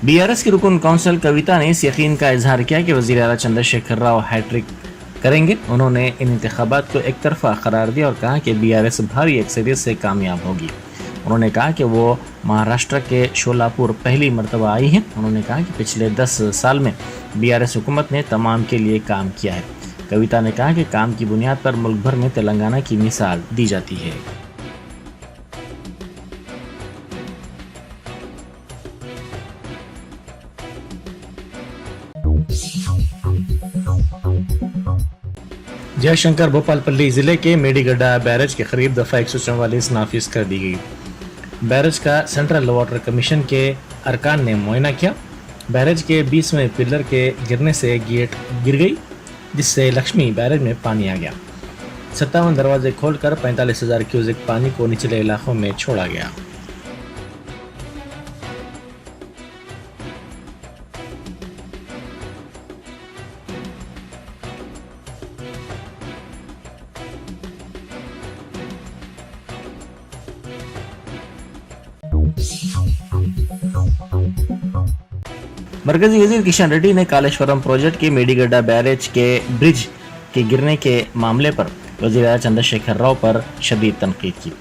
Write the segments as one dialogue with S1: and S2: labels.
S1: BRS की रुकन council कविता ने इस यकीन का इजहार किया कि वज़ीर आला चंद्रशेखर राव हैट्रिक करेंगे। उन्होंने इन इंतखाबात को एक तरफा करार दिया और कहा कि बीआरएस भारी अक्सरियत से कामयाब होगी। उन्होंने कहा कि वो महाराष्ट्र के शोलापुर पहली मरतबा आई हैं। उन्होंने कहा कि पिछले 10 साल में बीआरएस हुकूमत ने तमाम के लिए काम किया है। कविता ने कहा कि काम की बुनियाद पर मुल्क भर में तेलंगाना की मिसाल दी जाती है। जयशंकर भोपालपल्ली जिले के मेडीगड्डा बैरेज के करीब दफा 144 नाफिज कर दी गई। बैरेज का सेंट्रल वाटर कमीशन के अरकान ने मुआयना किया। बैरेज के 20वें पिलर के गिरने से गेट गिर गई, जिससे लक्ष्मी बैरेज में पानी आ गया। 57 दरवाजे खोलकर 45,000 क्यूसेक पानी को निचले इलाकों में छोड़ा गया। मरकजी वजीर किशन रेड्डी ने कालेश्वरम प्रोजेक्ट के मेडीगड्डा बैरेज के ब्रिज के गिरने के मामले पर वज़ीर आला चंद्रशेखर राव पर शदीद तनकीद की।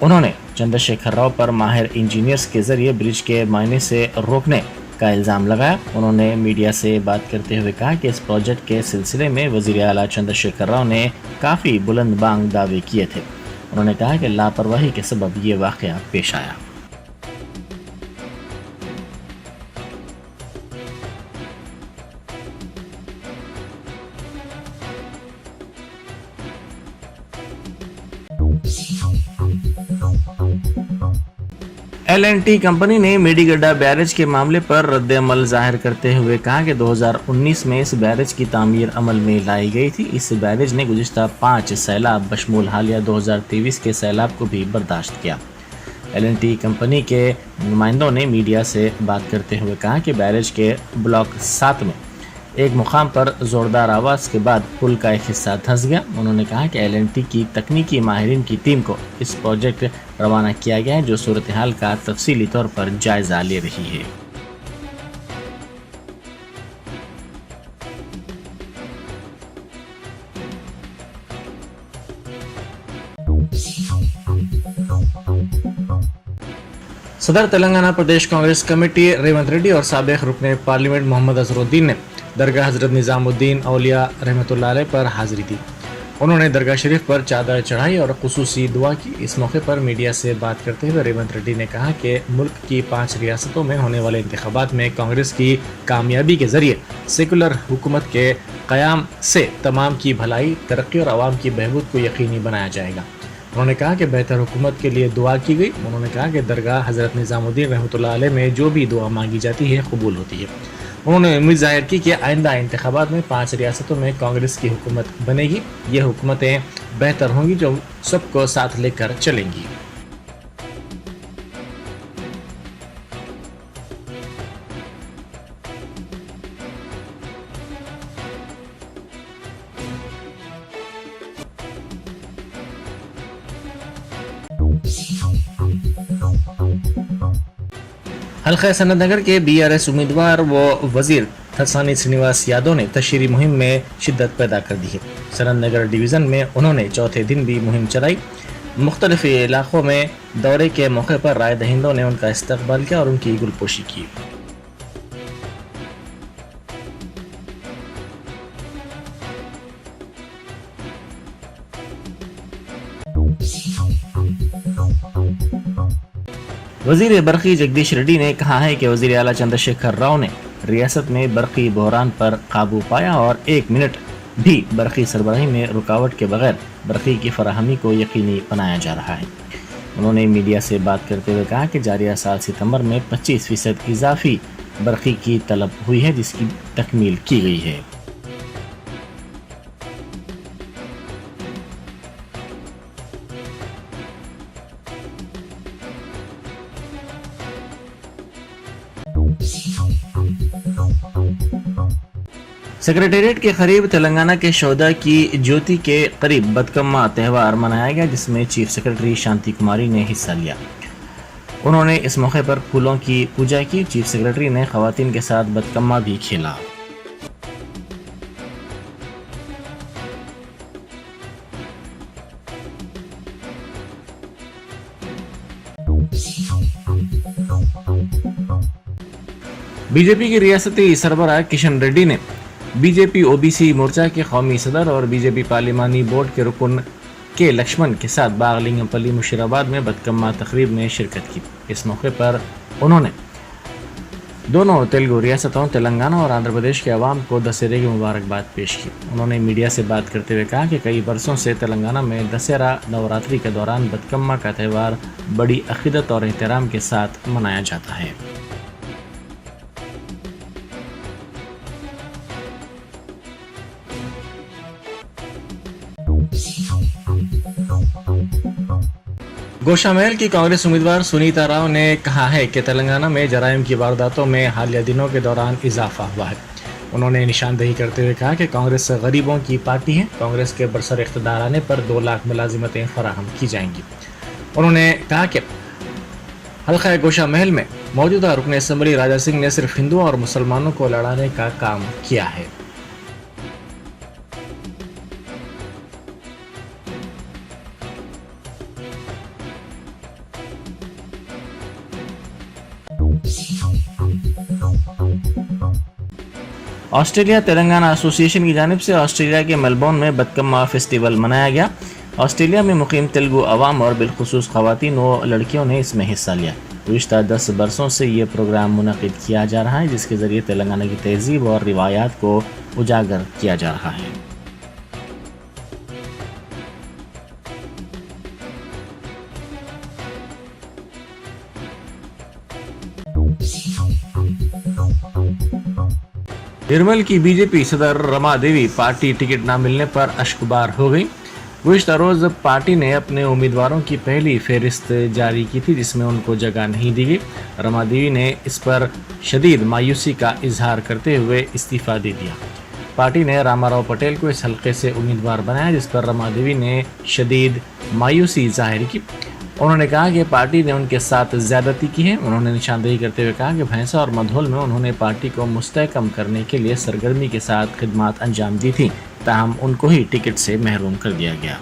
S1: उन्होंने चंद्रशेखर राव पर माहिर इंजीनियर्स के जरिए ब्रिज के मायने से रोकने का इल्ज़ाम लगाया। उन्होंने मीडिया से बात करते हुए कहा कि इस प्रोजेक्ट के सिलसिले में वज़ीर आला चंद्रशेखर राव ने काफ़ी बुलंद बांग दावे किए थे। उन्होंने कहा कि लापरवाही के सबब ये वाक़या पेश आया। एल&टी कंपनी ने मेडीगड्डा बैरेज के मामले पर रद्द-ए-अमल जाहिर करते हुए कहा कि 2019 में इस बैरेज की तामीर अमल में लाई गई थी। इस बैरेज ने गुज़िश्ता 5 सैलाब बशमूल हालिया 2023 के सैलाब को भी बर्दाश्त किया। एल&टी कंपनी के नुमाइंदों ने मीडिया से बात करते हुए कहा कि बैरेज के ब्लॉक 7 में एक मुकाम पर ज़ोरदार आवाज़ के बाद पुल का एक हिस्सा धंस गया। उन्होंने कहा कि एल&टी की तकनीकी माहिरीन की टीम को इस प्रोजेक्ट रवाना किया गया है, जो सूरत हाल का तफसीली तौर पर जायज़ा ले रही है। सदर तेलंगाना प्रदेश कांग्रेस कमेटी रेवंत रेड्डी और साबिक रुकने पार्लियामेंट मोहम्मद अजहरुद्दीन ने दरगाह हजरत निज़ामुद्दीन औलिया रहमतुल्लाह अलैह पर हाजिरी दी। उन्होंने दरगाह शरीफ पर चादर चढ़ाई और खुसूसी दुआ की। इस मौके पर मीडिया से बात करते हुए रेवंत रेड्डी ने कहा कि मुल्क की 5 रियासतों में होने वाले इंतखाबात में कांग्रेस की कामयाबी के जरिए सेकुलर हुकूमत के क़याम से तमाम की भलाई, तरक्की और आवाम की बहबूद को यकीनी बनाया जाएगा। उन्होंने कहा कि बेहतर हुकूमत के लिए दुआ की गई। उन्होंने कहा कि दरगाह हजरत निज़ामुद्दीन रहमतुल्लाह अलैह में जो भी दुआ मांगी जाती है कबूल होती है। उन्होंने उम्मीद जाहिर की कि आइंदा इंतखाबात में 5 रियासतों में कांग्रेस की हुकूमत बनेगी। ये हुकूमतें बेहतर होंगी जो सबको साथ लेकर चलेंगी। हल्का सनत नगर के बीआरएस उम्मीदवार व वजीर थसानी श्रीनिवास यादव ने तशहीरी मुहिम में शिद्दत पैदा कर दी है। सनत नगर डिवीज़न में उन्होंने चौथे दिन भी मुहिम चलाई। मुख्तलिफ इलाकों में दौरे के मौके पर राय दहिंदों ने उनका इस्तकबाल किया और उनकी गुलपोशी की। वजीर बरकी जगदीश रेड्डी ने कहा है कि वजीर आला चंद्रशेखर राव ने रियासत में बरकी बहरान पर काबू पाया और 1 मिनट भी बरकी सरबराही में रुकावट के बगैर बरकी की फराहमी को यकीनी बनाया जा रहा है। उन्होंने मीडिया से बात करते हुए कहा कि जारिया साल सितंबर में 25% इजाफी बरकी की तलब हुई है, जिसकी तकमील की गई है। सेक्रेटेरिएट के करीब तेलंगाना के शोधा की ज्योति के करीब बदकम्मा त्यौहार मनाया गया, जिसमें चीफ सेक्रेटरी शांति कुमारी ने हिस्सा लिया। उन्होंने इस मौके पर फूलों की पूजा की। चीफ सेक्रेटरी ने खवातीन के साथ बतकम्मा भी खेला। बीजेपी के रियासती सरबराह किशन रेड्डी ने बीजेपी ओबीसी मोर्चा के कौमी सदर और बीजेपी पार्लिमानी बोर्ड के रुकन के लक्ष्मण के साथ बागलिंगपल्ली मुशीराबाद में बतकम्मा तकरीब में शिरकत की। इस मौके पर उन्होंने दोनों तेलुगु रियासतों तेलंगाना और आंध्र प्रदेश के अवाम को दशहरे की मुबारकबाद पेश की। उन्होंने मीडिया से बात करते हुए कहा कि कई बरसों से तेलंगाना में दशहरा नवरात्रि के दौरान बतकम्मा का त्यौहार बड़ी अकीदत और एहतराम के साथ मनाया जाता है। गोशामहल की कांग्रेस उम्मीदवार सुनीता राव ने कहा है कि तेलंगाना में जराइम की वारदातों में हालिया दिनों के दौरान इजाफा हुआ है। उन्होंने निशानदेही करते हुए कहा कि कांग्रेस गरीबों की पार्टी है। कांग्रेस के बरसर इख्तियार आने पर 2 लाख मुलाजिमतें फराहम की जाएंगी। उन्होंने कहा कि हल्का गोशामहल में मौजूदा रुकन असम्बली राजा सिंह ने सिर्फ हिंदुओं और मुसलमानों को लड़ाने का काम किया है। ऑस्ट्रेलिया तेलंगाना एसोसिएशन की जानिब से ऑस्ट्रेलिया के मेलबोर्न में बतकम्मा फेस्टिवल मनाया गया। ऑस्ट्रेलिया में मुकीम तेलुगु अवाम और बिलखुसूस खवातीन व लड़कियों ने इसमें हिस्सा लिया। गुज़िश्ता 10 बरसों से ये प्रोग्राम मुनक़िद किया जा रहा है, जिसके ज़रिए तेलंगाना की तहज़ीब और रिवायात को उजागर किया जा रहा है। निर्मल की बीजेपी सदर रमा देवी पार्टी टिकट न मिलने पर अश्कबार हो गई। गुज़िश्ता रोज पार्टी ने अपने उम्मीदवारों की पहली फहरिस्त जारी की थी, जिसमें उनको जगह नहीं दी गई। रमा देवी ने इस पर शदीद मायूसी का इजहार करते हुए इस्तीफा दे दिया। पार्टी ने रामाराव पटेल को इस हल्के से उम्मीदवार बनाया, जिस पर रमा देवी ने शदीद मायूसी जाहिर की। उन्होंने कहा कि पार्टी ने उनके साथ ज्यादती की है। उन्होंने निशानदेही करते हुए कहा कि भैंसा और मधोल में उन्होंने पार्टी को मुस्तहकम करने के लिए सरगर्मी के साथ खिदमत अंजाम दी थी, ताहम उनको ही टिकट से महरूम कर दिया गया।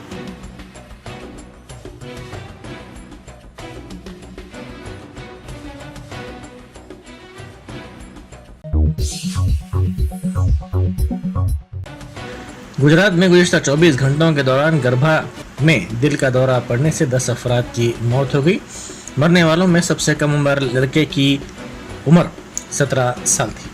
S1: गुजरात में गुज़िश्ता 24 घंटों के दौरान गर्भा में दिल का दौरा पड़ने से 10 अफराद की मौत हो गई। मरने वालों में सबसे कम उम्र लड़के की उम्र 17 साल थी।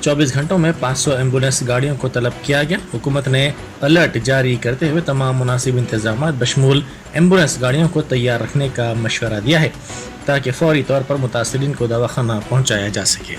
S1: 24 घंटों में 500 एम्बुलेंस गाड़ियों को तलब किया गया। हुकूमत ने अलर्ट जारी करते हुए तमाम मुनासिब इंतजाम बशमूल एम्बुलेंस गाड़ियों को तैयार रखने का मशवरा दिया है, ताकि फौरी तौर पर मुतासिरीन को दवाखाना पहुँचाया जा सके।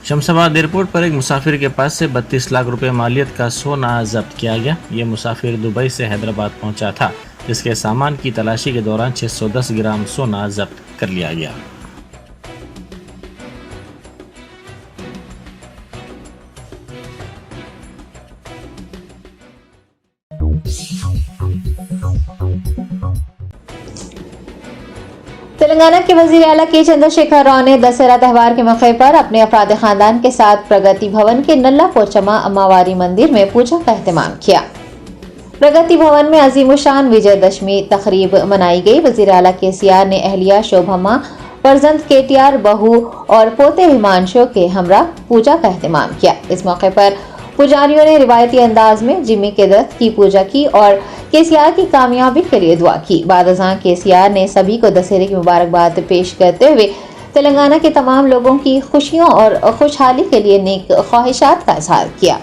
S1: शमशाबाद एयरपोर्ट पर एक मुसाफिर के पास से 32 लाख रुपए मालियत का सोना जब्त किया गया। ये मुसाफिर दुबई से हैदराबाद पहुंचा था, जिसके सामान की तलाशी के दौरान 610 ग्राम सोना जब्त कर लिया गया।
S2: तेलंगाना के वजीर आला के चंद्रशेखर राव ने दशहरा त्यौहार के मौके पर अपने अफराद खानदान के साथ प्रगति भवन के नल्ला पोचमा अम्मावारी मंदिर में पूजा का एहतमाम किया। प्रगति भवन में अजीमुशान विजयदशमी तकरीब मनाई गई। वजीर आला केसीआर ने अहलिया शोभम्मा, फर्जंद केटीआर, बहू और पोते हिमांशु के हमरा पूजा का एहतमाम किया। इस मौके पर पुजारियों ने रिवायती अंदाज में जिम्मी के दत्त की पूजा की और केसीआर की कामयाबी के लिए दुआ की। बाद अज़ां केसीआर ने सभी को दशहरे की मुबारकबाद पेश करते हुए तेलंगाना के तमाम लोगों की खुशियों और खुशहाली के लिए नेक ख्वाहिशात का इजहार किया।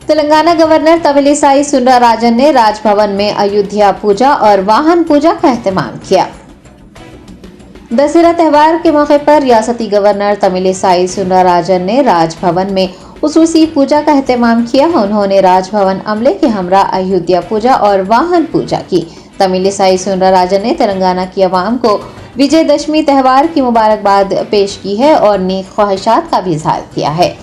S2: तेलंगाना गवर्नर तमिलिसाई सुंदरराजन ने राजभवन में अयोध्या पूजा और वाहन पूजा का एहतमाम किया। दशहरा त्यौहार के मौके पर रियासती गवर्नर तमिलिसाई सुंदरराजन ने राजभवन में खुसूसी पूजा का एहतमाम किया। उन्होंने राजभवन अमले के हमरा अयोध्या पूजा और वाहन पूजा की। तमिलिसाई सुंदरराजन ने तेलंगाना की आवाम को विजयदशमी त्यौहार की मुबारकबाद पेश की है और नेक ख्वाहिशात का भी इजहार किया है।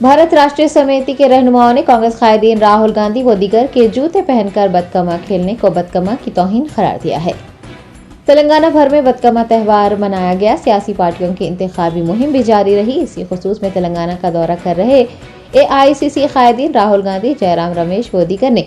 S2: भारत राष्ट्रीय समिति के रहनुमाओं ने कांग्रेस कायदीन राहुल गांधी व दीगर के जूते पहनकर बदकमा खेलने को बदकमा की तौहीन करार दिया है। तेलंगाना भर में बदकमा त्यौहार मनाया गया। सियासी पार्टियों की इंतखाबी मुहिम भी जारी रही। इसी खुसूस में तेलंगाना का दौरा कर रहे AICC कायदीन राहुल गांधी, जयराम रमेश व दीगर ने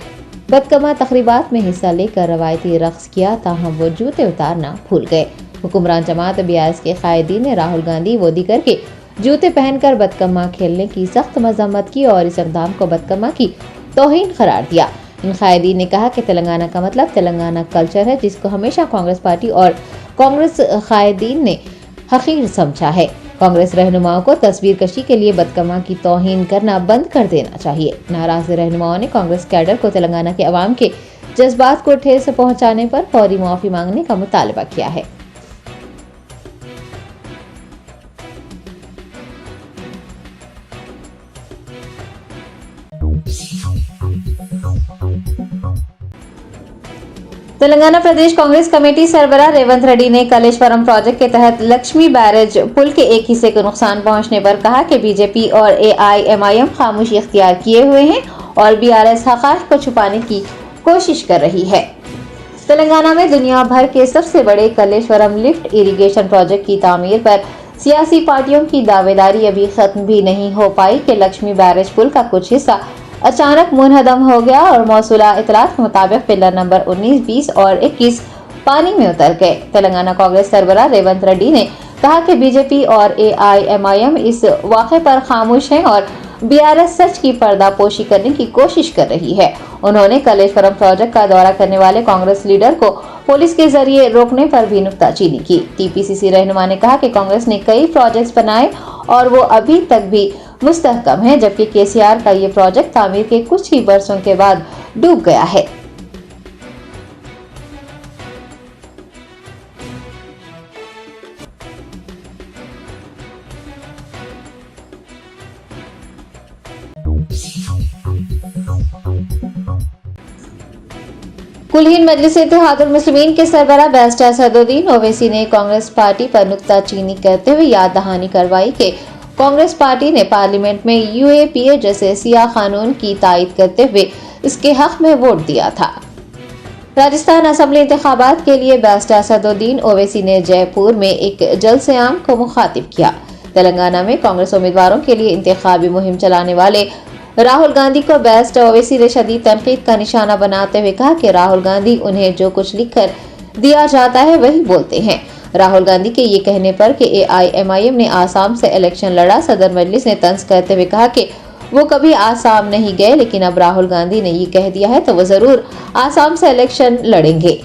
S2: बदकमा तकरीबात में हिस्सा लेकर रवायती रक्स किया, ताहम वो जूते उतारना भूल गए। हुक्मरान जमात BIS के कायदीन ने राहुल गांधी व दीगर के जूते पहनकर बदकमा खेलने की सख्त मजम्मत की और इस इक़दाम को बदकमा की तौहीन करार दिया। इन कायदीन ने कहा कि तेलंगाना का मतलब तेलंगाना कल्चर है, जिसको हमेशा कांग्रेस पार्टी और कांग्रेस कायदीन ने हकीर समझा है। कांग्रेस रहनुमाओं को तस्वीर कशी के लिए बदकमा की तौहीन करना बंद कर देना चाहिए। नाराज रहनुमाओं ने कांग्रेस कैडर को तेलंगाना के अवाम के जज्बात को ठेस पहुंचाने पर फौरी मुआफी मांगने का मुतालबा किया है। तेलंगाना प्रदेश कांग्रेस कमेटी सरबराह रेवंत रेड्डी ने कलेश्वरम प्रोजेक्ट के तहत लक्ष्मी बैरेज पुल के एक हिस्से को नुकसान पहुंचने पर कहा कि बीजेपी और AIMIM खामोशी इख्तियार किए हुए हैं और BRS हक़ाइक़ को छुपाने की कोशिश कर रही है। तेलंगाना में दुनिया भर के सबसे बड़े कलेश्वरम लिफ्ट इरिगेशन प्रोजेक्ट की तामीर पर सियासी पार्टियों की दावेदारी अभी खत्म भी नहीं हो पाई कि लक्ष्मी बैरेज पुल का कुछ हिस्सा अचानक मुनहदम हो गया और मौसूला इतलात के मुताबिक पिलर नंबर 19, 20 और 21 पानी में उतर गए। तेलंगाना कांग्रेस सरबराह रेवंत रेड्डी ने कहा कि बीजेपी और AIMIM इस वाक़े पर खामोश हैं और BRS सच की पर्दापोशी करने की कोशिश कर रही है। उन्होंने कलेश्वरम प्रोजेक्ट का दौरा करने वाले कांग्रेस लीडर को पुलिस के जरिए रोकने पर भी नुक्ताचीनी की। TPCC रहनुमा ने कहा कि कांग्रेस ने कई प्रोजेक्ट्स बनाए और वो अभी तक भी मुस्तहकम है, जबकि KCR का ये प्रोजेक्ट तामीर के कुछ ही बरसों के बाद डूब गया है। कुलहीन मजलिस इत्तेहादुल मुस्लिमीन के सरबराह बैरिस्टर असदुद्दीन ओवैसी ने कांग्रेस पार्टी पर नुक्ताचीनी करते हुए याद दहानी करवाई कि कांग्रेस पार्टी ने पार्लियामेंट में UAPA जैसे सियाह कानून की तायद करते हुए इसके हक में वोट दिया था। राजस्थान असेंबली इंतखाबात के लिए बैरिस्टर असदुद्दीन ओवैसी ने जयपुर में एक जलसे आम को मुखातिब किया। तेलंगाना में कांग्रेस उम्मीदवारों के लिए इंतखाबी मुहिम चलाने वाले राहुल गांधी को बैरिस्टर ओवैसी ने शदीद तनकीद का निशाना बनाते हुए कहा कि राहुल गांधी उन्हें जो कुछ लिखकर दिया जाता है वही बोलते हैं। राहुल गांधी के ये कहने पर कि AIMIM ने आसाम से इलेक्शन लड़ा, सदर मजलिस ने तंज करते हुए कहा कि वो कभी आसाम नहीं गए, लेकिन अब राहुल गांधी ने ये कह दिया है तो वो जरूर आसाम से इलेक्शन लड़ेंगे।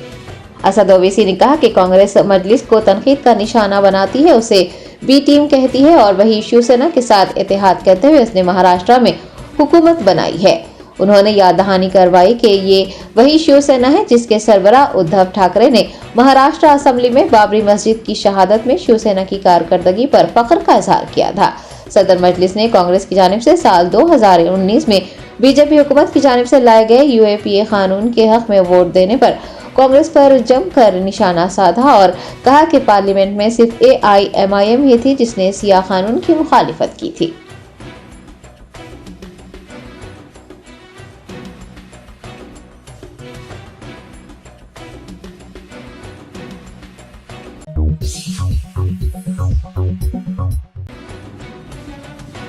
S2: असद ओवैसी ने कहा कि कांग्रेस मजलिस को तनकीद का निशाना बनाती है, उसे B टीम कहती है और वही शिवसेना के साथ इत्तेहाद करते हुए उसने महाराष्ट्र में हुकूमत बनाई है। उन्होंने याद दहानी करवाई कि ये वही शिवसेना है जिसके सरबराह उद्धव ठाकरे ने महाराष्ट्र असेंबली में बाबरी मस्जिद की शहादत में शिवसेना की कारकर्दगी पर फख्र का इजहार किया था। सदर मजलिस ने कांग्रेस की जानिब से साल 2019 में बीजेपी हुकूमत की जानिब से लाए गए UAPA कानून के हक में वोट देने पर कांग्रेस पर जमकर निशाना साधा और कहा कि पार्लियामेंट में सिर्फ AIMIM ही थी जिसने सियाह कानून की मुखालिफत की थी।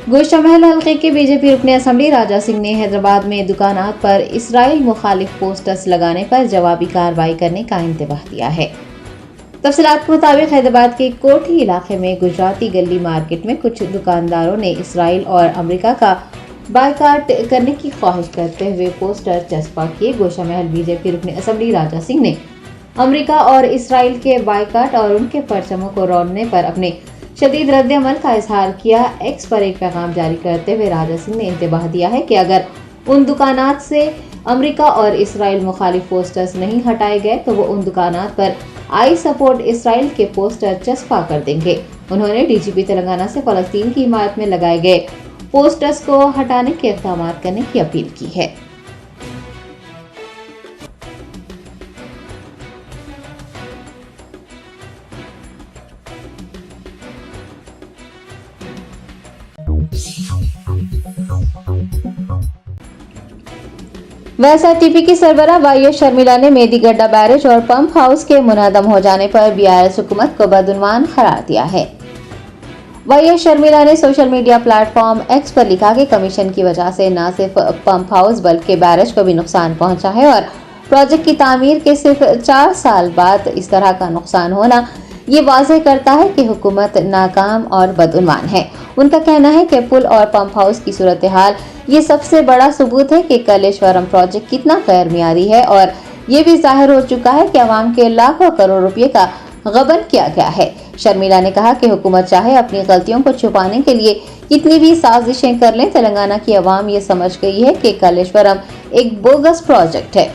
S2: गोशामहल हल्के के बीजेपी रुकने असेंबली राजा सिंह ने हैदराबाद में दुकानात पर इसराइल मुखालिफ पोस्टर्स लगाने पर जवाबी कार्रवाई करने का इंतबाह दिया है। तफसीलात के मुताबिक हैदराबाद के कोठी इलाके में गुजराती गली मार्केट में कुछ दुकानदारों ने इसराइल और अमेरिका का बायकाट करने की ख्वाहिश करते हुए पोस्टर चस्पा किए। गोशामहल बीजेपी रुकने असेंबली राजा सिंह ने अमेरिका और इसराइल के बायकाट और उनके परचमों को रौंदने पर अपने शदीद रद्द-ए-अमल का इजहार किया। एक्स पर एक पैगाम जारी करते हुए राजा सिंह ने इंतबाह दिया है कि अगर उन दुकानात से अमेरिका और इसराइल मुखालिफ पोस्टर्स नहीं हटाए गए तो वो उन दुकानात पर आई सपोर्ट इसराइल के पोस्टर चस्पा कर देंगे। उन्होंने डीजीपी तेलंगाना से फलस्तीन की हिमायत में लगाए गए पोस्टर्स को हटाने के इक़दाम करने की अपील की है। एसआरटीपी की सरबराह वाईएस शर्मिला ने मेदीगड्ढा बैरेज और पंप हाउस के मुनहदम हो जाने पर बीआरएस हुकूमत को बदउनवान करार दिया है। वाईएस शर्मिला ने सोशल मीडिया प्लेटफॉर्म एक्स पर लिखा कि कमीशन की वजह से न सिर्फ पंप हाउस बल्कि बैरेज को भी नुकसान पहुंचा है और प्रोजेक्ट की तामीर के सिर्फ 4 साल बाद इस तरह का नुकसान होना ये वाज़ेह करता है कि हुकूमत नाकाम और बदउनवान है। उनका कहना है कि पुल और पंप हाउस की सूरत हाल ये सबसे बड़ा सबूत है कि कलेश्वरम प्रोजेक्ट कितना गैर मियारी है और ये भी जाहिर हो चुका है कि अवाम के लाखों करोड़ रुपए का गबन किया गया है। शर्मिला ने कहा कि हुकूमत चाहे अपनी गलतियों को छुपाने के लिए कितनी भी साजिशें कर लें, तेलंगाना की अवाम ये समझ गई है कि कलेश्वरम एक बोगस प्रोजेक्ट है।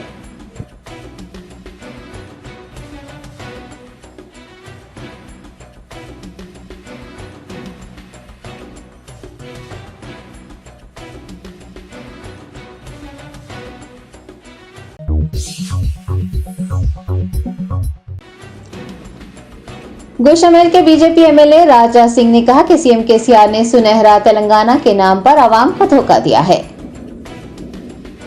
S2: गोशामहल के बीजेपी एमएलए राजा सिंह ने कहा कि सीएम केसीआर ने सुनहरा तेलंगाना के नाम पर आवाम को धोखा दिया है।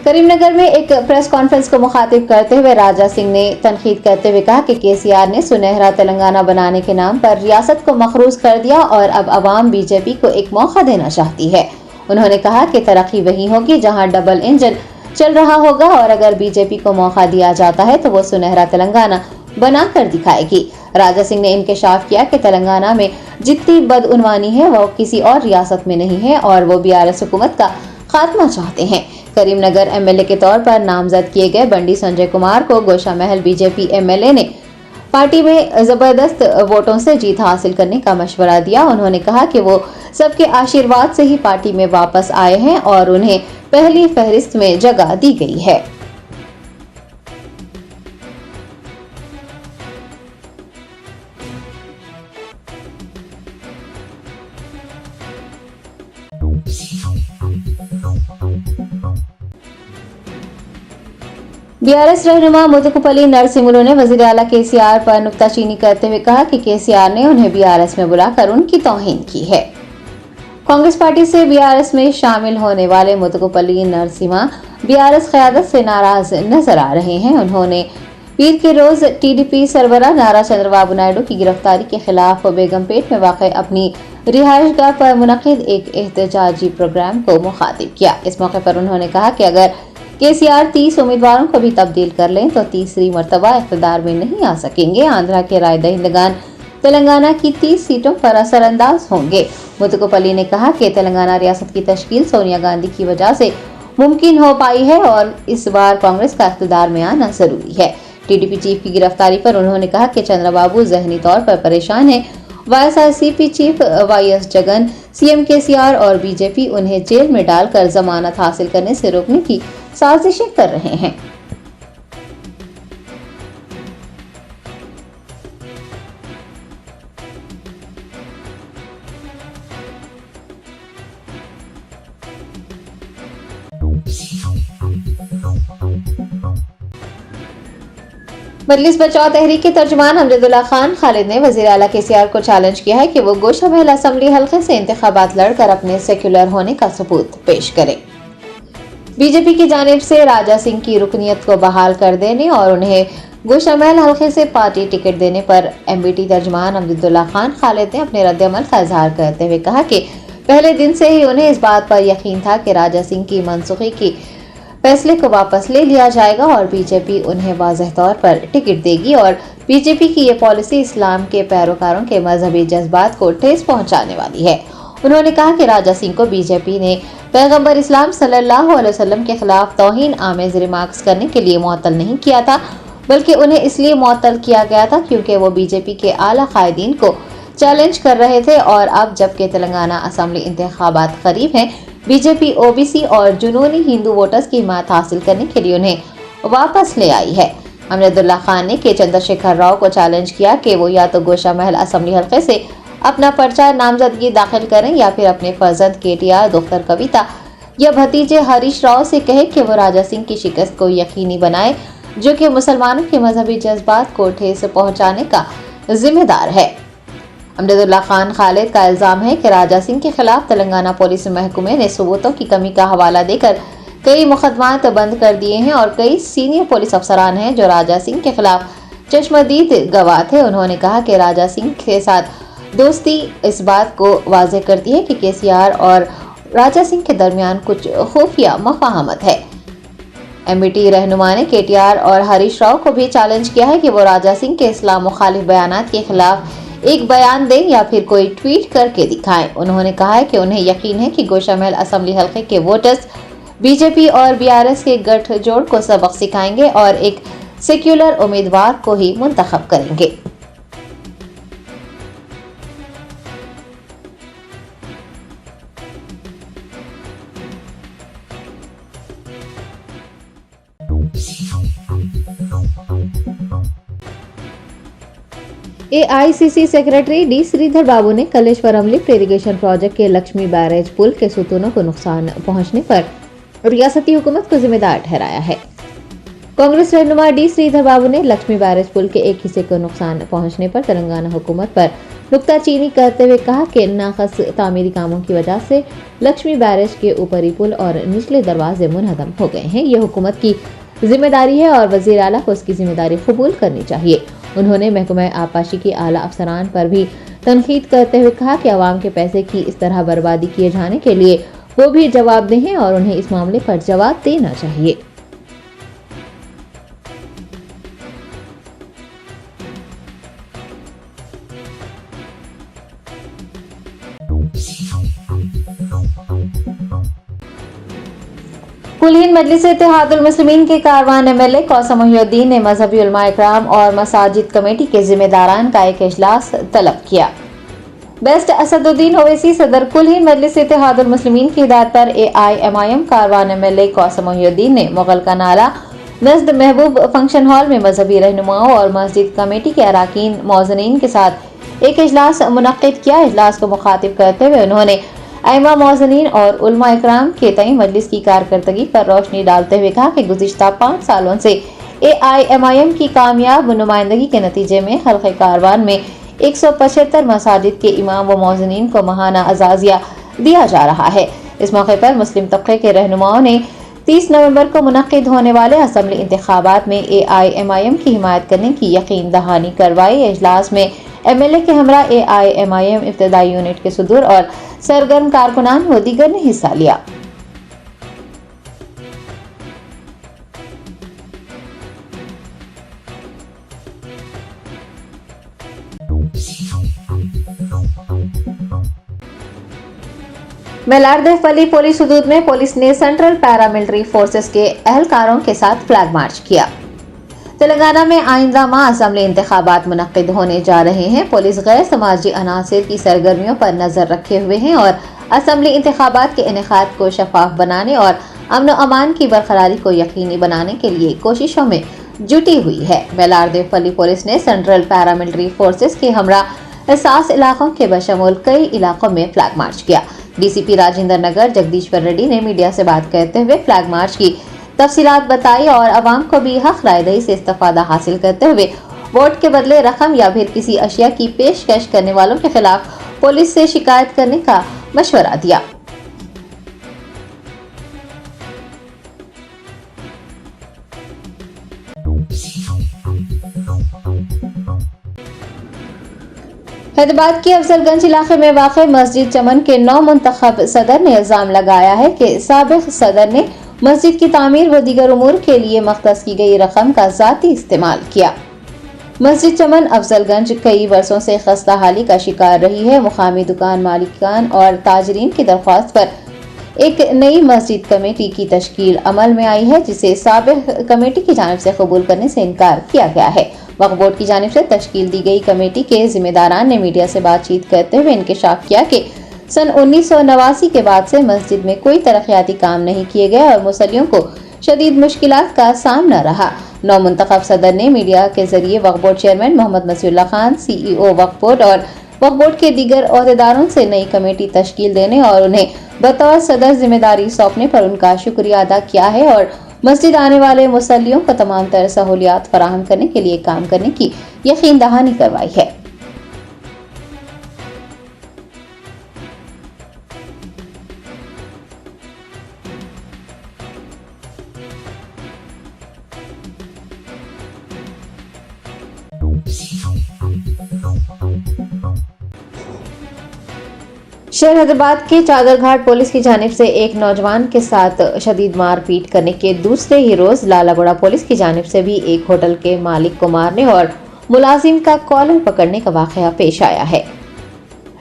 S2: करीमनगर में एक प्रेस कॉन्फ्रेंस को मुखातिब करते हुए राजा सिंह ने तनकीद करते हुए कहा कि केसीआर ने सुनहरा तेलंगाना बनाने के नाम पर रियासत को मखरूज कर दिया और अब आवाम बीजेपी को एक मौका देना चाहती है। उन्होंने कहा कि तरक्की वही होगी जहां डबल इंजन चल रहा होगा और अगर बीजेपी को मौका दिया जाता है तो वो सुनहरा तेलंगाना बनाकर दिखाएगी। राजा सिंह ने इंकशाफ किया कि तेलंगाना में जितनी बदउनवानी है वो किसी और रियासत में नहीं है और वो बीआरएस हुकूमत का खात्मा चाहते हैं। करीमनगर एमएलए के तौर पर नामजद किए गए बंडी संजय कुमार को गोशामहल बीजेपी एमएलए ने पार्टी में जबरदस्त वोटों से जीत हासिल करने का मशवरा दिया। उन्होंने कहा कि वो सबके आशीर्वाद से ही पार्टी में वापस आए हैं और उन्हें पहली फहरिस्त में जगह दी गई है। बीआरएस रहनुमा मुतुकुपली नरसिम्हुलु ने वजीर आला केसीआर पर नुक्ताचीनी करते हुए कहा कि केसीआर ने उन्हें बीआरएस में बुलाकर उनकी तौहीन की है। कांग्रेस पार्टी से बीआरएस में शामिल होने वाले मुतुकुपली नरसिम्हा बीआरएस क़यादत से नाराज नजर आ रहे हैं। उन्होंने पीर के रोज टीडीपी सरबराह नारा चंद्रबाबू नायडू की गिरफ्तारी के खिलाफ बेगमपेट में वाक़ अपनी रिहाइशगाह पर मुनक़िद एक एहतजाजी प्रोग्राम को मुखातिब किया। इस मौके पर उन्होंने कहा कि अगर केसीआर 30 उम्मीदवारों को भी तब्दील कर लें तो तीसरी मर्तबा इक़्तिदार में नहीं आ सकेंगे। आंध्रा के राय दहिंदगान तेलंगाना की 30 सीटों पर असरअंदाज होंगे। मुतुकुपली ने कहा कि तेलंगाना रियासत की तश्कील सोनिया गांधी की वजह से मुमकिन हो पाई है और इस बार कांग्रेस का इक़्तिदार में आना जरूरी है। टीडीपी चीफ की गिरफ्तारी पर उन्होंने कहा कि चंद्रबाबू जहनी तौर पर परेशान है। YSRCP chief YS Jagan, CM KCR और बीजेपी उन्हें जेल में डालकर जमानत हासिल करने से रोकने की साजिशें कर रहे हैं। मजलिस बचाओ तहरीक के तर्जुमान अमजदुल्ला खान खालिद ने वजीर आला केसीआर को चैलेंज किया है कि वो गोशामहल असेंबली हल्के से इंतखाबात लड़कर अपने सेक्युलर होने का सबूत पेश करें। बीजेपी की जानिब से राजा सिंह की रुकनीत को बहाल कर देने और उन्हें गोशामहल हल्के से पार्टी टिकट देने पर एमबीटी तर्जुमान अमजदुल्ला खान खालिद ने अपने रद्द-ए-अमल का इजहार करते हुए कहा कि पहले दिन से ही उन्हें इस बात पर यकीन था कि राजा सिंह की मनसूखी की फैसले को वापस ले लिया जाएगा और बीजेपी उन्हें वाज़ेह तौर पर टिकट देगी और बीजेपी की ये पॉलिसी इस्लाम के पैरोकारों के मजहबी जज्बात को ठेस पहुंचाने वाली है। उन्होंने कहा कि राजा सिंह को बीजेपी ने पैगंबर इस्लाम सल्लल्लाहु अलैहि वसल्लम के खिलाफ तौहीन आमेज रिमार्क्स करने के लिए मुअत्तल नहीं किया था, बल्कि उन्हें इसलिए मुअत्तल किया गया था क्योंकि वो बीजेपी के आला कायदीन को चैलेंज कर रहे थे और अब जबकि तेलंगाना असेंबली इंतखाबात करीब हैं, बीजेपी ओबीसी और जुनूनी हिंदू वोटर्स की हिमायत हासिल करने के लिए उन्हें वापस ले आई है। अमजदुल्ला खान ने के चंद्रशेखर राव को चैलेंज किया कि वो या तो गोशा महल असेंबली हल्के से अपना पर्चा नामजदगी दाखिल करें या फिर अपने फर्जंद केटीआर दोख्तर कविता या भतीजे हरीश राव से कहे कि वो राजा सिंह की शिकस्त को यकीनी बनाए, जो कि मुसलमानों के मजहबी जज्बात को ठेस पहुंचाने का जिम्मेदार है। अमजदुल्ला खान खालिद का इल्जाम है कि राजा सिंह के खिलाफ तेलंगाना पुलिस महकमे ने सबूतों की कमी का हवाला देकर कई मुकदमात बंद कर दिए हैं और कई सीनियर पुलिस अफसरान हैं जो राजा सिंह के खिलाफ चश्मदीद गवाह थे। उन्होंने कहा कि राजा सिंह के साथ दोस्ती इस बात को वाज़ेह करती है कि केसीआर और राजा सिंह के दरमियान कुछ खुफिया मफाहमत है। एमबीटी रहनुमा ने केटीआर और हरीश राव को भी चैलेंज किया है कि वो राजा सिंह के इस्लाम मुखालिफ बयानात के खिलाफ एक बयान दें या फिर कोई ट्वीट करके दिखाएं। उन्होंने कहा है कि उन्हें यकीन है कि गोशा महल असेंबली हल्के के वोटर्स बीजेपी और बीआरएस के गठजोड़ को सबक सिखाएंगे और एक सेक्युलर उम्मीदवार को ही मुंतखब करेंगे। एआईसीसी सेक्रेटरी डी श्रीधर बाबू ने कलेश्वरम लिफ्ट इरिगेशन प्रोजेक्ट के लक्ष्मी बैरेज पुल के सुतूनों को नुकसान पहुंचने पर रियासती हुकूमत को जिम्मेदार ठहराया है। कांग्रेस रहनुमा डी श्रीधर बाबू ने लक्ष्मी बैरेज पुल के एक हिस्से को नुकसान पहुंचने पर तेलंगाना हुकूमत पर नुक्ताचीनी करते हुए कहा कि नाकस तामीरी कामों की वजह से लक्ष्मी बैरेज के ऊपरी पुल और निचले दरवाजे मुनहदम हो गए हैं। ये हुकूमत की जिम्मेदारी है और वजीर आला को उसकी जिम्मेदारी कबूल करनी चाहिए। उन्होंने महकमा आबपाशी के आला अफसरान पर भी तनकीद करते हुए कहा कि अवाम के पैसे की इस तरह बर्बादी किए जाने के लिए वो भी जवाबदेह हैं और उन्हें इस मामले पर जवाब देना चाहिए। कुलीन मजलिस इत्तेहादुल मुस्लिमीन के कारवान एमएलए कौसम मोहिउद्दीन ने मजहबी उलमा इकराम और मसाजिद कमेटी के जिम्मेदारान का एक इजलास तलब किया। बेस्ट असदुद्दीन ओवैसी सदर कुलीन मजलिस इत्तेहादुल मुस्लिमीन की हिदायत पर एआईएमआईएम कारवान एमएलए कौसम मोहिउद्दीन ने मुगल का नाला नज़द महबूब फंक्शन हॉल में मजहबी रहनुमाओं और मस्जिद कमेटी के अराकीन मौज़नीन के साथ एक इजलास मुनक्किद किया। इजलास को मुखातिब करते हुए उन्होंने आइमा मौज़नीन और उलमा इकराम के तई मजलिस की कारकर्दगी पर रोशनी डालते हुए कहा कि गुज़िश्ता 5 सालों से एआईएमआईएम की कामयाब नुमाइंदगी के नतीजे में हल्क़े कारवान में 175 मसाजिद के इमाम व मौज़नीन को माहाना अज़ाज़िया दिया जा रहा है। इस मौके पर मुस्लिम तबके के रहनुमाओं ने 30 नवंबर को मुनक्किद होने वाले असेंबली इंतखाबात में एआईएमआईएम की हिमायत करने की यकीन दहानी करवाई। इजलास में एमएलए के हमरा एआईएमआईएम इब्तदाई यूनिट के सदूर और सरगर्म कारकुनान व दीगर ने हिस्सा लिया। मेलारदेवपल्ली पुलिस हदूद में पुलिस ने सेंट्रल पैरामिलिट्री फोर्सेस के एहलकारों के साथ फ्लैग मार्च किया। तेलंगाना में आइंदा माह असेंबली इंतखाबात मुनक्किद होने जा रहे हैं। पुलिस गैर समाजी अनासिर की सरगर्मियों पर नजर रखे हुए हैं और असेंबली इंतखाबात के इनेकाद को शफाफ बनाने और अमन अमान की बरकरारी को यकीनी बनाने के लिए कोशिशों में जुटी हुई है। मेलारदेवपल्ली पुलिस ने सेंट्रल पैरामिलिट्री फोर्सेस के हमरा एहसास इलाकों के बशमूल कई इलाकों में फ्लैग मार्च किया। डीसीपी राजेंद्र नगर जगदीश्वर रेड्डी ने मीडिया से बात करते हुए फ्लैग मार्च की तफसीलात बताई और अवाम को भी हक रायदही से इस्तेफादा हासिल करते हुए वोट के बदले रकम या फिर किसी अशिया की पेशकश करने वालों के खिलाफ पुलिस से शिकायत करने का मशवरा दिया। हैदराबाद के अफजलगंज इलाके में वाक़ मस्जिद चमन के 9 मुंतखब सदर ने इल्जाम लगाया है कि साबिक़ सदर ने मस्जिद की तामीर व दीगर उमूर के लिए मख्तस की गई रकम का ज़ाती इस्तेमाल किया। मस्जिद चमन अफजलगंज कई वर्षों से खस्ता हाली का शिकार रही है। मुकामी दुकान मालिकान और ताजरीन की दरख्वास्त पर एक नई मस्जिद कमेटी की तश्कील अमल में आई है, जिसे साबिक कमेटी की जानिब से कबूल करने से इनकार किया गया है। वक्फ बोर्ड की जानिब से तश्कील दी गई कमेटी के जिम्मेदारान ने मीडिया से बातचीत करते हुए इंकशाफ किया कि सन 1989 के बाद से मस्जिद में कोई तरक्याती काम नहीं किए गए और मुसल्लियों को शदीद मुश्किलात का सामना रहा। नौमुंतखब सदर ने मीडिया के जरिए Waqf board chairman Mohammad Masiullah Khan, CEO Waqf board और वक्फ बोर्ड के दीगर ओहदेदारों से नई कमेटी तश्कील देने और उन्हें बतौर सदर जिम्मेदारी सौंपने पर उनका शुक्रिया अदा किया है और मस्जिद आने वाले मुसल्लियों को तमाम तरह सहूलियात फराहम करने के लिए काम करने की यकीन दहानी करवाई है। शहर हैदराबाद के चादरघाट पुलिस की जानिब से एक नौजवान के साथ शदीद मारपीट करने के दूसरे ही रोज लालागुड़ा पुलिस की जानिब से भी एक होटल के मालिक को मारने और मुलाजिम का कॉलर पकड़ने का वाकया पेश आया है।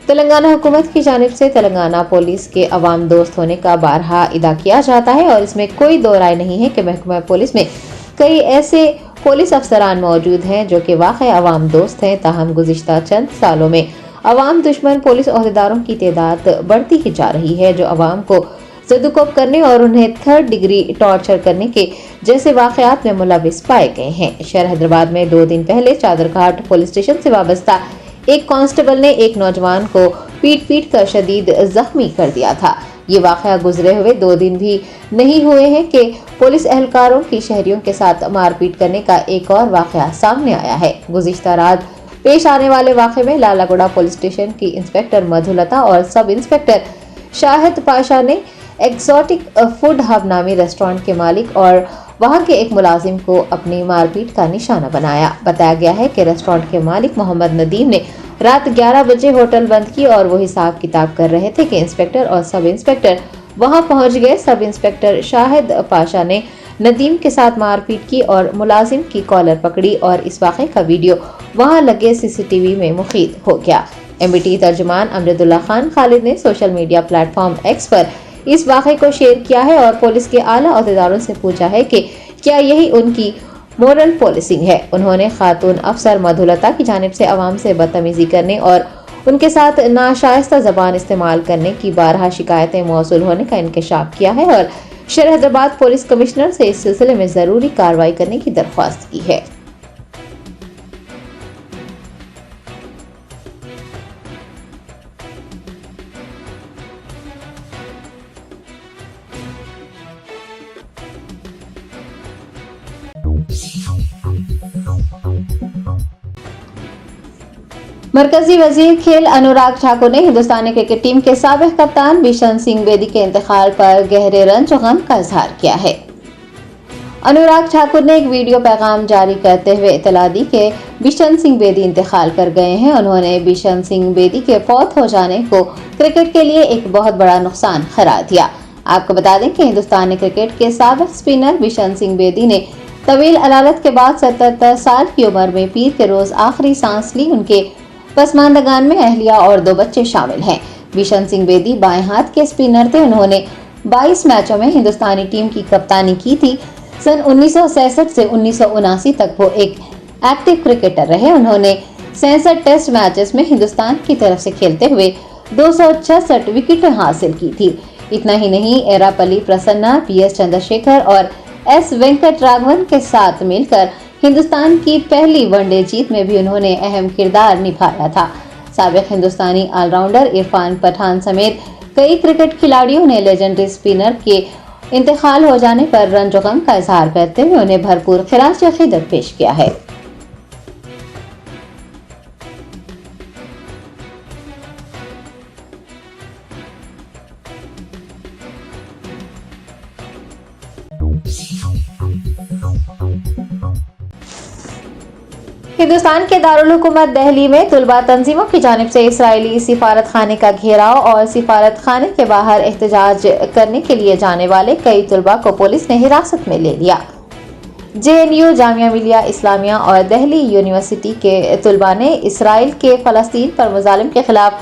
S2: तेलंगाना हुकूमत की जानिब से तेलंगाना पुलिस के अवाम दोस्त होने का बारहा इदा किया जाता है और इसमें कोई दो राय नहीं है कि महकमा पुलिस में कई ऐसे पुलिस अफसरान मौजूद हैं जो कि वाकई अवाम दोस्त हैं। ताहम गुज़िश्ता चंद सालों में अवाम दुश्मन पुलिस ओहदेदारों की तादाद बढ़ती ही जा रही है, जो अवाम को जदुकोब करने और उन्हें 3rd डिग्री टॉर्चर करने के जैसे वाकयात में मुलविस पाए गए हैं। शहर हैदराबाद में 2 दिन पहले चादरघाट पुलिस स्टेशन से वाबस्ता एक कांस्टेबल ने एक नौजवान को पीट कर शदीद जख्मी कर दिया था। ये वाकया गुजरे हुए 2 दिन भी नहीं हुए हैं कि पुलिस एहलकारों की शहरियों के साथ मारपीट करने का एक और वाकया सामने आया है। गुज़िश्ता रात पेश आने वाले वाक़े में लालागुड़ा पुलिस स्टेशन की इंस्पेक्टर मधुलता और सब इंस्पेक्टर शाहिद पाशा ने एक्सोटिक फूड हब नामी रेस्टोरेंट के मालिक और वहां के एक मुलाजिम को अपनी मारपीट का निशाना बनाया। बताया गया है कि रेस्टोरेंट के मालिक मोहम्मद नदीम ने रात 11 बजे होटल बंद की और वो हिसाब किताब कर रहे थे कि इंस्पेक्टर और सब इंस्पेक्टर वहां पहुंच गए। सब इंस्पेक्टर शाहिद पाशा ने नदीम के साथ मारपीट की और मुलाजिम की कॉलर पकड़ी और इस वाक़े का वीडियो वहां लगे CCTV में मुफीद हो गया। MBT तर्जुमान अमजदुल्ला खान खालिद ने सोशल मीडिया प्लेटफॉर्म X पर इस वाक़े को शेयर किया है और पुलिस के आला अहदेदारों से पूछा है कि क्या यही उनकी मोरल पॉलिसिंग है। उन्होंने खातून अफसर मधुलता की जानिब से अवाम से बदतमीजी करने और उनके साथ नाशाइस्ता जबान इस्तेमाल करने की बारहा शिकायतें मौसूल होने का इंकशाफ किया है और शहर हैदराबाद पुलिस कमिश्नर से इस सिलसिले में जरूरी कार्रवाई करने की दरख्वास्त की है। मरकजी वजीर खेल अनुराग ठाकुर ने हिंदुस्तानी क्रिकेट टीम के साबिक कप्तान बिशन सिंह बेदी के इंतकाल पर गहरे रंज और गम का इजहार किया है। अनुराग ठाकुर ने एक वीडियो पैगाम जारी करते हुए इतला दी कि बिशन सिंह बेदी इंतकाल कर गए हैं। उन्होंने बिशन सिंह बेदी के फौत हो जाने को क्रिकेट के लिए एक बहुत बड़ा नुकसान करार दिया। आपको बता दें कि हिंदुस्तानी क्रिकेट के साबिक स्पिनर बिशन सिंह बेदी ने तवील अदालत के बाद 77 साल की उम्र में पीर के रोज आखिरी सांस ली। उनके पसमानदगान में अहलिया और 2 बच्चे शामिल हैं। बिशन सिंह बेदी बाएं हाथ के स्पिनर थे। उन्होंने 22 मैचों में हिंदुस्तानी टीम की कप्तानी की थी। सन 1966 से 1979 तक वो एक एक्टिव क्रिकेटर रहे। उन्होंने 66 टेस्ट मैचेस में हिंदुस्तान की तरफ से खेलते हुए 266 विकेटें हासिल की थी। इतना ही नहीं, एरापल्ली प्रसन्ना, PS चंद्रशेखर और S वेंकट राघवन के साथ मिलकर हिंदुस्तान की पहली वनडे जीत में भी उन्होंने अहम किरदार निभाया था। साबिक हिंदुस्तानी ऑलराउंडर इरफान पठान समेत कई क्रिकेट खिलाड़ियों ने लेजेंडरी स्पिनर के इंतकाल हो जाने पर रंज और गम का इजहार करते हुए उन्हें भरपूर खिराज अकीदत पेश किया है। हिंदुस्तान के दारुल हुकूमत दिल्ली में तुलबा तंजीमों की जानिब से इसराइली सिफारत खाने का घेराव और सिफारत खाने के बाहर एहतजाज करने के लिए जाने वाले कई तुलबा को पुलिस ने हिरासत में ले लिया। JNU, जामिया मिलिया इस्लामिया और दिल्ली यूनिवर्सिटी के तुलबा ने इसराइल के फ़लस्तीन पर मुजालिम के खिलाफ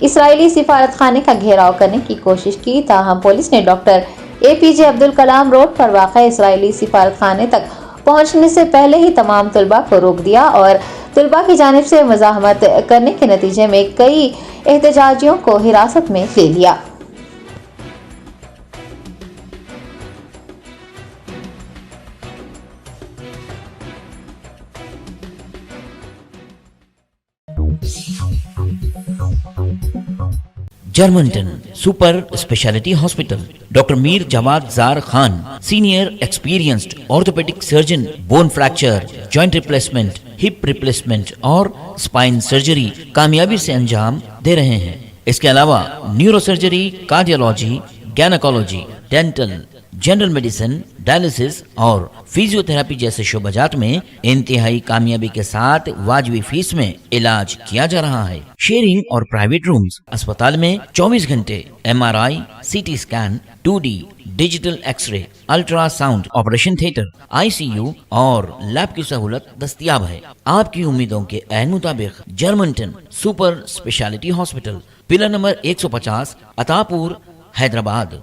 S2: इसराइली सिफारत खाने का घेराव करने की कोशिश की, ताहम पुलिस ने doctor APJ Abdul Kalam road पर वाक़ इसराइली सिफारत खाने तक पहुंचने से पहले ही तमाम तुलबा को रोक दिया और तुलबा की जानिब से मज़ाहमत करने के नतीजे में कई एहतजाजियों को हिरासत में ले लिया।
S3: जर्मनटन super speciality hospital, doctor Mir Jawad Zar Khan, senior experienced orthopaedic surgeon, bone fracture, joint replacement, hip replacement और स्पाइन सर्जरी कामयाबी से अंजाम दे रहे हैं। इसके अलावा neuro surgery, cardiology, gynaecology, dental, general medicine, dialysis और फिजियोथेरेपी जैसे शोबाजात में इंतहाई कामयाबी के साथ वाजबी फीस में इलाज किया जा रहा है। शेयरिंग और प्राइवेट रूम्स, अस्पताल में 24 घंटे MRI, CT scan, 2D digital X-ray, ultrasound, operation theatre, ICU और लैब की सहूलत दस्तयाब है। आपकी उम्मीदों के ऐन मुताबिक Germanton super speciality hospital, pillar number 150, Attapur, Hyderabad.